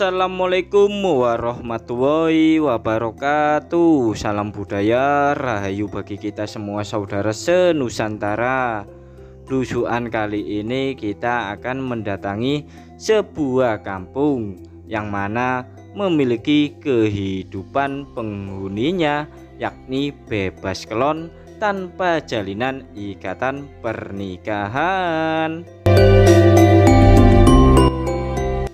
Assalamualaikum warahmatullahi wabarakatuh. Salam budaya, rahayu bagi kita semua saudara senusantara. Lusuhan kali ini kita akan mendatangi sebuah kampung yang mana memiliki kehidupan penghuninya, yakni bebas kelon tanpa jalinan ikatan pernikahan.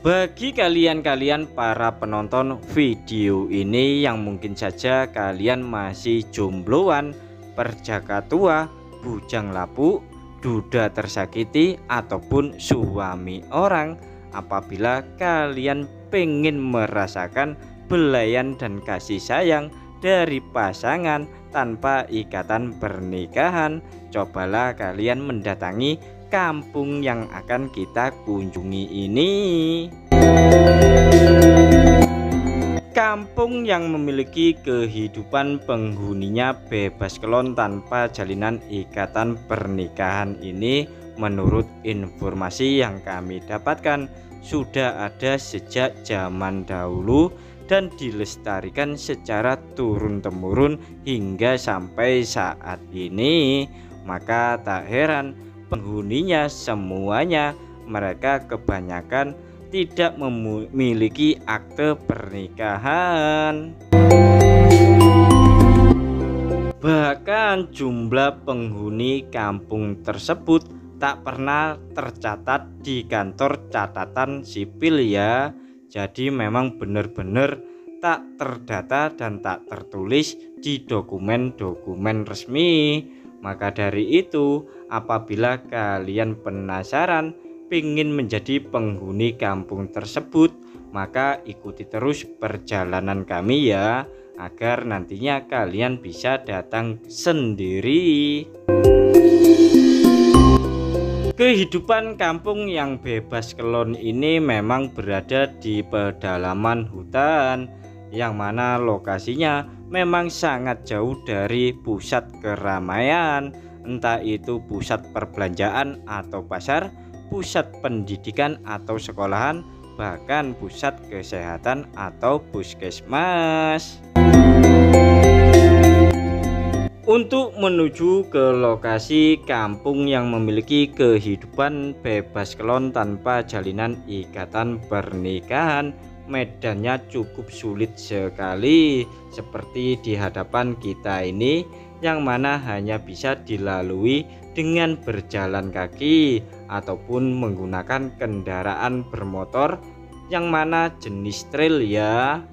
Bagi kalian para penonton video ini yang mungkin saja kalian masih jombloan, perjaka tua, bujang lapuk, duda tersakiti, ataupun suami orang, apabila kalian pengen merasakan belayan dan kasih sayang dari pasangan tanpa ikatan pernikahan, cobalah kalian mendatangi kampung yang akan kita kunjungi ini. Kampung yang memiliki kehidupan penghuninya bebas kelon tanpa jalinan ikatan pernikahan ini, menurut informasi yang kami dapatkan, sudah ada sejak zaman dahulu dan dilestarikan secara turun-temurun hingga sampai saat ini. Maka tak heran penghuninya semuanya mereka kebanyakan tidak memiliki akte pernikahan. Bahkan jumlah penghuni kampung tersebut tak pernah tercatat di kantor catatan sipil ya. Jadi memang benar-benar tak terdata dan tak tertulis di dokumen-dokumen resmi. Maka dari itu, apabila kalian penasaran ingin menjadi penghuni kampung tersebut, maka ikuti terus perjalanan kami ya, agar nantinya kalian bisa datang sendiri. Kehidupan kampung yang bebas kelon ini memang berada di pedalaman hutan, yang mana lokasinya memang sangat jauh dari pusat keramaian, entah itu pusat perbelanjaan atau pasar, pusat pendidikan atau sekolahan, bahkan pusat kesehatan atau puskesmas. Untuk menuju ke lokasi kampung yang memiliki kehidupan bebas kelon tanpa jalinan ikatan pernikahan, medannya cukup sulit sekali, seperti di hadapan kita ini, yang mana hanya bisa dilalui dengan berjalan kaki ataupun menggunakan kendaraan bermotor yang mana jenis trail ya.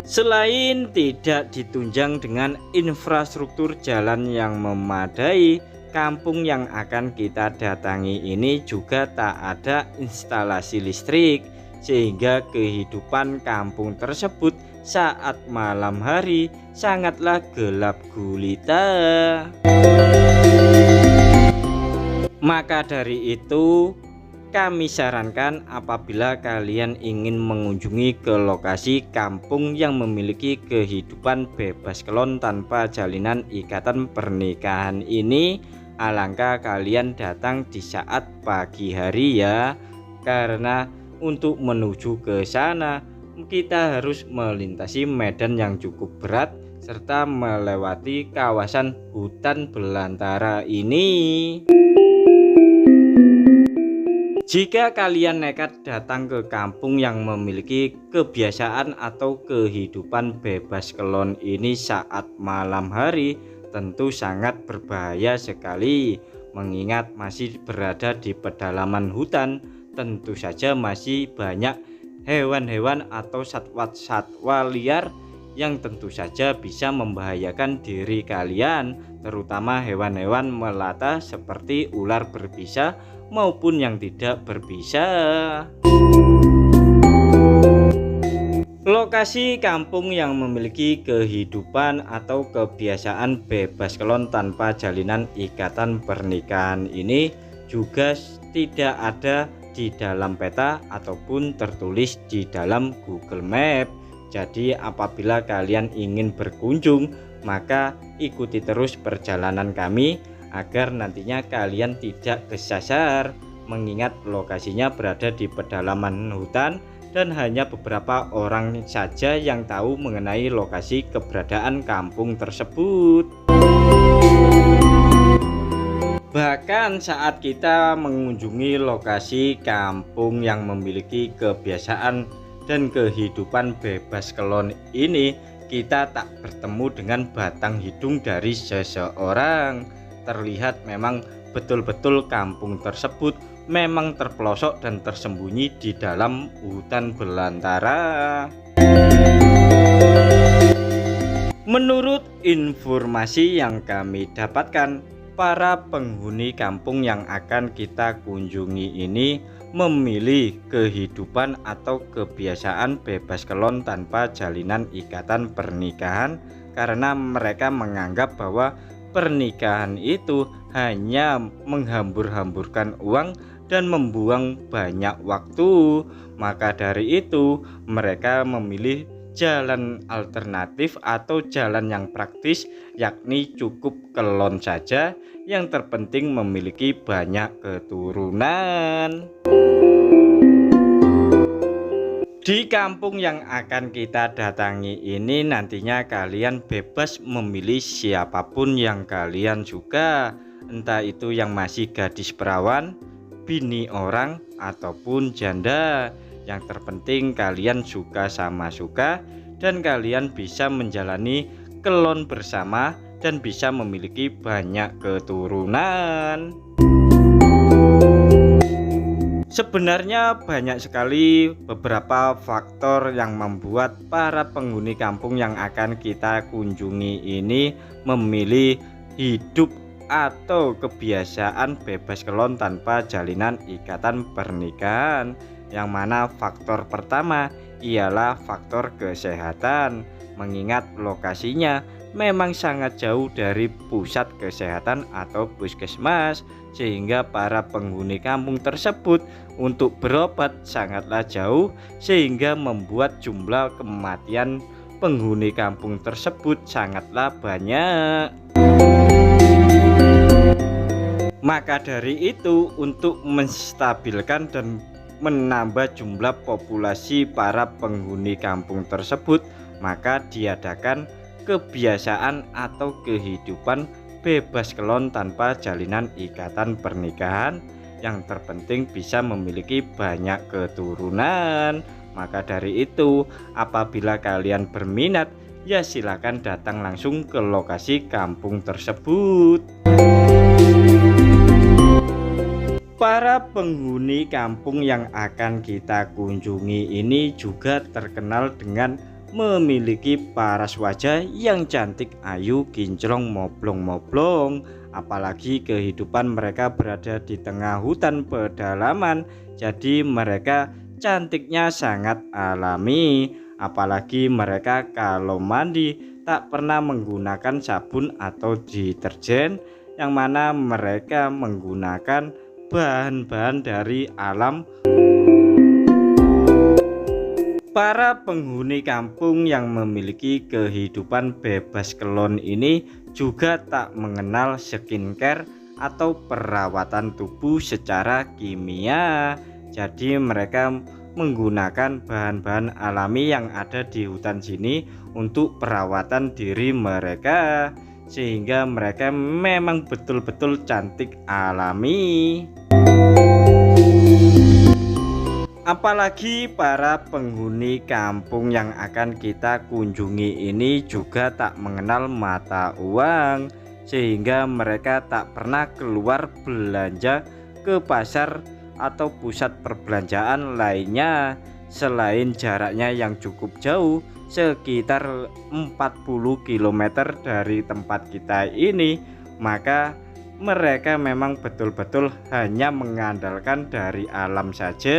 Selain tidak ditunjang dengan infrastruktur jalan yang memadai, kampung yang akan kita datangi ini juga tak ada instalasi listrik, sehingga kehidupan kampung tersebut saat malam hari sangatlah gelap gulita. Maka dari itu, kami sarankan apabila kalian ingin mengunjungi ke lokasi kampung yang memiliki kehidupan bebas kelon tanpa jalinan ikatan pernikahan ini, alangkah kalian datang di saat pagi hari ya, karena untuk menuju ke sana kita harus melintasi medan yang cukup berat serta melewati kawasan hutan belantara ini. Jika kalian nekat datang ke kampung yang memiliki kebiasaan atau kehidupan bebas kelon ini saat malam hari, tentu sangat berbahaya sekali, mengingat masih berada di pedalaman hutan. Tentu saja masih banyak hewan-hewan atau satwa liar yang tentu saja bisa membahayakan diri kalian, terutama hewan-hewan melata seperti ular berbisa maupun yang tidak berbisa. Lokasi kampung yang memiliki kehidupan atau kebiasaan bebas kelon tanpa jalinan ikatan pernikahan ini juga tidak ada di dalam peta ataupun tertulis di dalam Google Map. Jadi apabila kalian ingin berkunjung, maka ikuti terus perjalanan kami agar nantinya kalian tidak kesasar mengingat lokasinya berada di pedalaman hutan dan hanya beberapa orang saja yang tahu mengenai lokasi keberadaan kampung tersebut. Bahkan saat kita mengunjungi lokasi kampung yang memiliki kebiasaan dan kehidupan bebas kelon ini, kita tak bertemu dengan batang hidung dari seseorang. Terlihat memang betul-betul kampung tersebut memang terpelosok dan tersembunyi di dalam hutan belantara. Menurut informasi yang kami dapatkan, para penghuni kampung yang akan kita kunjungi ini memilih kehidupan atau kebiasaan bebas kelon tanpa jalinan ikatan pernikahan karena mereka menganggap bahwa pernikahan itu hanya menghambur-hamburkan uang dan membuang banyak waktu. Maka dari itu mereka memilih jalan alternatif atau jalan yang praktis, yakni cukup kelon saja, yang terpenting memiliki banyak keturunan. Di kampung yang akan kita datangi ini nantinya kalian bebas memilih siapapun yang kalian suka, entah itu yang masih gadis perawan, bini orang, ataupun janda. Yang terpenting kalian suka sama suka dan kalian bisa menjalani kelon bersama dan bisa memiliki banyak keturunan. Sebenarnya banyak sekali beberapa faktor yang membuat para penghuni kampung yang akan kita kunjungi ini memilih hidup atau kebiasaan bebas kelon tanpa jalinan ikatan pernikahan. Yang mana faktor pertama ialah faktor kesehatan, mengingat lokasinya memang sangat jauh dari pusat kesehatan atau puskesmas, sehingga para penghuni kampung tersebut untuk berobat sangatlah jauh, sehingga membuat jumlah kematian penghuni kampung tersebut sangatlah banyak. Maka dari itu, untuk menstabilkan dan menambah jumlah populasi para penghuni kampung tersebut, maka diadakan kebiasaan atau kehidupan bebas kelon tanpa jalinan ikatan pernikahan. Yang terpenting bisa memiliki banyak keturunan. Maka dari itu, apabila kalian berminat, ya silakan datang langsung ke lokasi kampung tersebut. Para penghuni kampung yang akan kita kunjungi ini juga terkenal dengan memiliki paras wajah yang cantik, ayu, kinclong, moblong-moblong. Apalagi kehidupan mereka berada di tengah hutan pedalaman, jadi mereka cantiknya sangat alami. Apalagi mereka kalau mandi tak pernah menggunakan sabun atau deterjen, yang mana mereka menggunakan bahan-bahan dari alam. Para penghuni kampung yang memiliki kehidupan bebas kelon ini juga tak mengenal skincare atau perawatan tubuh secara kimia. Jadi mereka menggunakan bahan-bahan alami yang ada di hutan sini untuk perawatan diri mereka, sehingga mereka memang betul-betul cantik alami. Apalagi para penghuni kampung yang akan kita kunjungi ini juga tak mengenal mata uang, sehingga mereka tak pernah keluar belanja ke pasar atau pusat perbelanjaan lainnya. Selain jaraknya yang cukup jauh, sekitar 40 km dari tempat kita ini, maka mereka memang betul-betul hanya mengandalkan dari alam saja.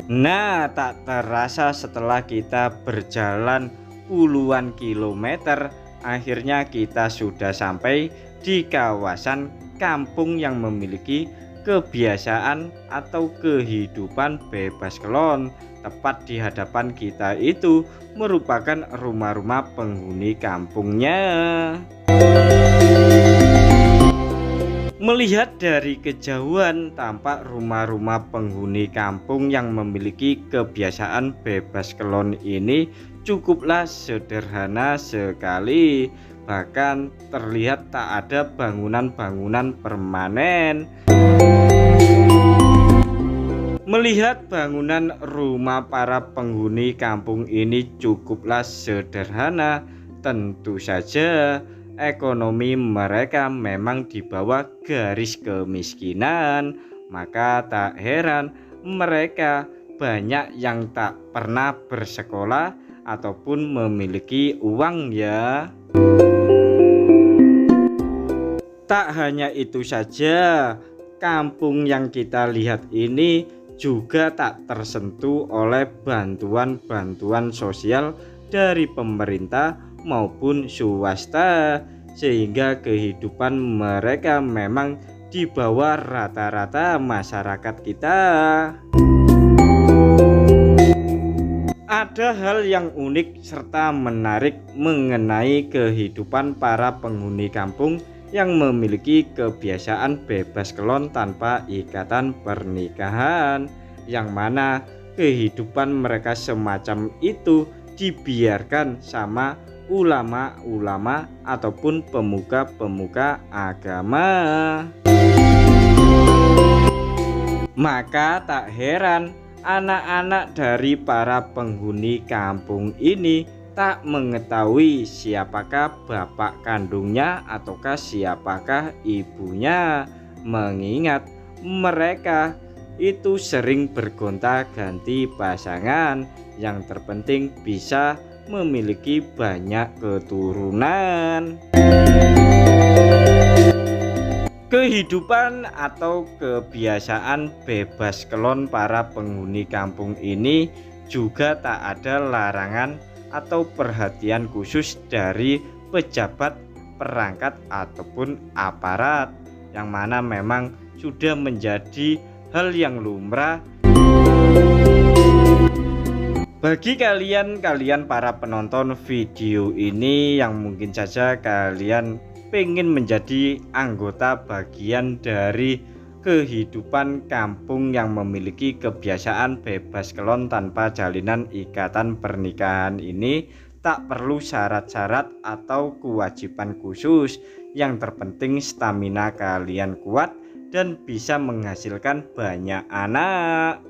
Nah, tak terasa setelah kita berjalan puluhan kilometer, akhirnya kita sudah sampai di kawasan kampung yang memiliki kebiasaan atau kehidupan bebas kelon. Tepat di hadapan kita itu merupakan rumah-rumah penghuni kampungnya. Melihat dari kejauhan, tampak rumah-rumah penghuni kampung yang memiliki kebiasaan bebas kelon ini cukuplah sederhana sekali. Bahkan terlihat tak ada bangunan-bangunan permanen. Melihat bangunan rumah para penghuni kampung ini cukuplah sederhana, tentu saja ekonomi mereka memang di bawah garis kemiskinan. Maka tak heran mereka banyak yang tak pernah bersekolah ataupun memiliki uang ya. Tak hanya itu saja, kampung yang kita lihat ini juga tak tersentuh oleh bantuan-bantuan sosial dari pemerintah maupun swasta, sehingga kehidupan mereka memang di bawah rata-rata masyarakat kita. Ada hal yang unik serta menarik mengenai kehidupan para penghuni kampung yang memiliki kebiasaan bebas kelon tanpa ikatan pernikahan, yang mana kehidupan mereka semacam itu dibiarkan sama ulama-ulama ataupun pemuka-pemuka agama. Maka tak heran anak-anak dari para penghuni kampung ini tak mengetahui siapakah bapak kandungnya ataukah siapakah ibunya, mengingat mereka itu sering bergonta-ganti pasangan, yang terpenting bisa memiliki banyak keturunan. Kehidupan atau kebiasaan bebas kelon para penghuni kampung ini juga tak ada larangan atau perhatian khusus dari pejabat, perangkat ataupun aparat, yang mana memang sudah menjadi hal yang lumrah. Bagi kalian para penonton video ini yang mungkin saja kalian pengen menjadi anggota bagian dari kehidupan kampung yang memiliki kebiasaan bebas kelon tanpa jalinan ikatan pernikahan ini, tak perlu syarat-syarat atau kewajiban khusus. Yang terpenting stamina kalian kuat dan bisa menghasilkan banyak anak.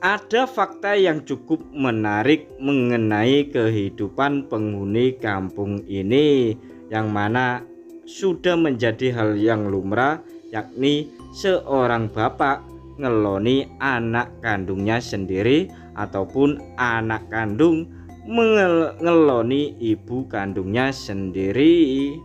Ada fakta yang cukup menarik mengenai kehidupan penghuni kampung ini, yang mana sudah menjadi hal yang lumrah, yakni seorang bapak ngeloni anak kandungnya sendiri ataupun anak kandung ngeloni ibu kandungnya sendiri.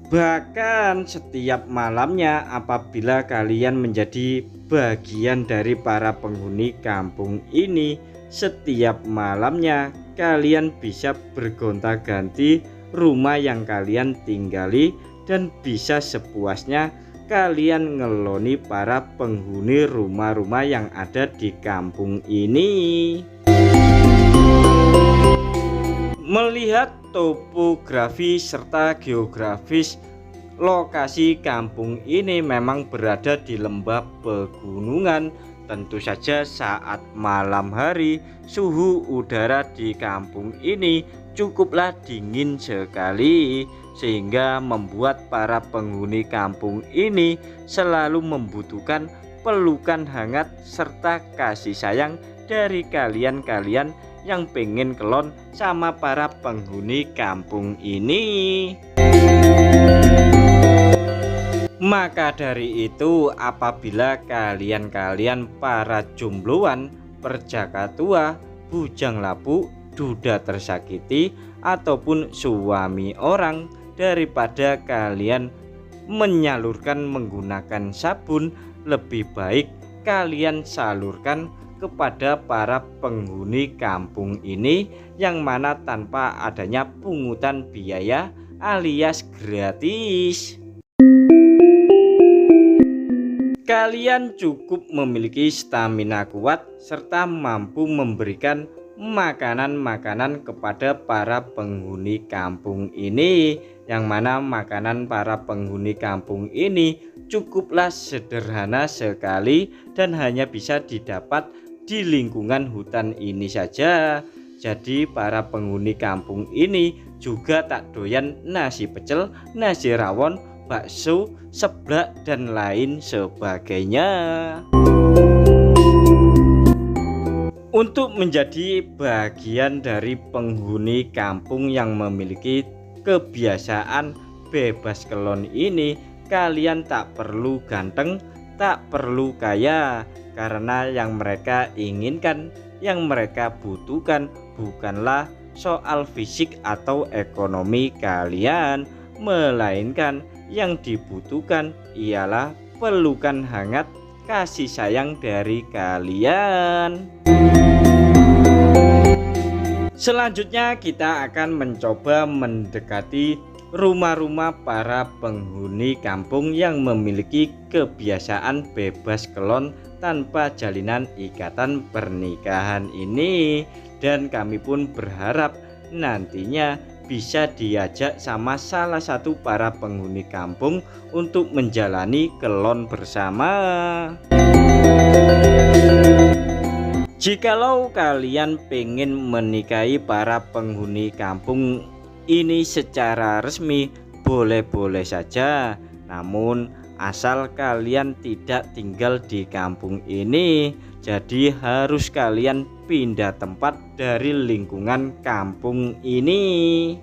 Bahkan setiap malamnya apabila kalian menjadi bagian dari para penghuni kampung ini, setiap malamnya kalian bisa bergonta-ganti rumah yang kalian tinggali dan bisa sepuasnya kalian ngeloni para penghuni rumah-rumah yang ada di kampung ini. Melihat topografi serta geografis lokasi kampung ini memang berada di lembah pegunungan. Tentu saja saat malam hari suhu udara di kampung ini cukuplah dingin sekali, sehingga membuat para penghuni kampung ini selalu membutuhkan pelukan hangat serta kasih sayang dari kalian-kalian yang pengen kelon sama para penghuni kampung ini. Maka dari itu, apabila kalian-kalian para jombloan, perjaka tua, bujang lapuk, duda tersakiti, ataupun suami orang, daripada kalian menyalurkan menggunakan sabun, lebih baik kalian salurkan kepada para penghuni kampung ini, yang mana tanpa adanya pungutan biaya alias gratis. Kalian cukup memiliki stamina kuat serta mampu memberikan makanan-makanan kepada para penghuni kampung ini, yang mana makanan para penghuni kampung ini cukuplah sederhana sekali dan hanya bisa didapat di lingkungan hutan ini saja. Jadi para penghuni kampung ini juga tak doyan nasi pecel, nasi rawon, bakso, seblak dan lain sebagainya. Untuk menjadi bagian dari penghuni kampung yang memiliki kebiasaan bebas kelon ini, kalian tak perlu ganteng, tak perlu kaya, karena yang mereka inginkan, yang mereka butuhkan bukanlah soal fisik atau ekonomi kalian, melainkan yang dibutuhkan ialah pelukan hangat, kasih sayang dari kalian. Selanjutnya kita akan mencoba mendekati rumah-rumah para penghuni kampung yang memiliki kebiasaan bebas kelon tanpa jalinan ikatan pernikahan ini, dan kami pun berharap nantinya bisa diajak sama salah satu para penghuni kampung untuk menjalani kelon bersama. Jikalau kalian pengen menikahi para penghuni kampung ini secara resmi, boleh-boleh saja. Namun asal kalian tidak tinggal di kampung ini, jadi harus kalian pindah tempat dari lingkungan kampung ini.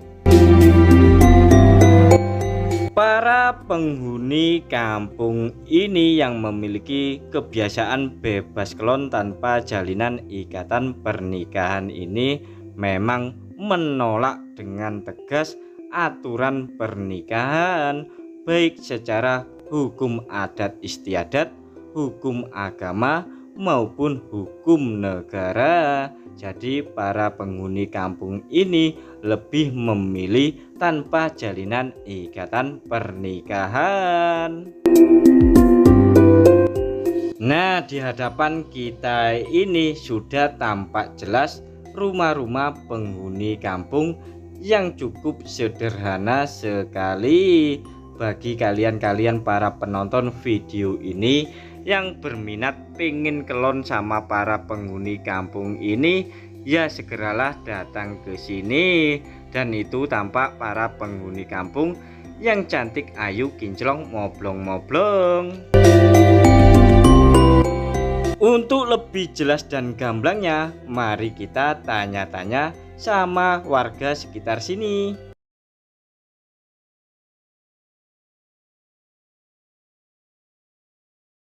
Para penghuni kampung ini yang memiliki kebiasaan bebas kelon tanpa jalinan ikatan pernikahan ini memang menolak dengan tegas aturan pernikahan, baik secara hukum adat istiadat, hukum agama maupun hukum negara. Jadi para penghuni kampung ini lebih memilih tanpa jalinan ikatan pernikahan. Nah, di hadapan kita ini sudah tampak jelas rumah-rumah penghuni kampung yang cukup sederhana sekali. Bagi kalian-kalian para penonton video ini yang berminat pengen kelon sama para penghuni kampung ini, ya segeralah datang ke sini. Dan itu tampak para penghuni kampung yang cantik, ayu, kinclong, moblong-moblong. Untuk lebih jelas dan gamblangnya, mari kita tanya-tanya sama warga sekitar sini.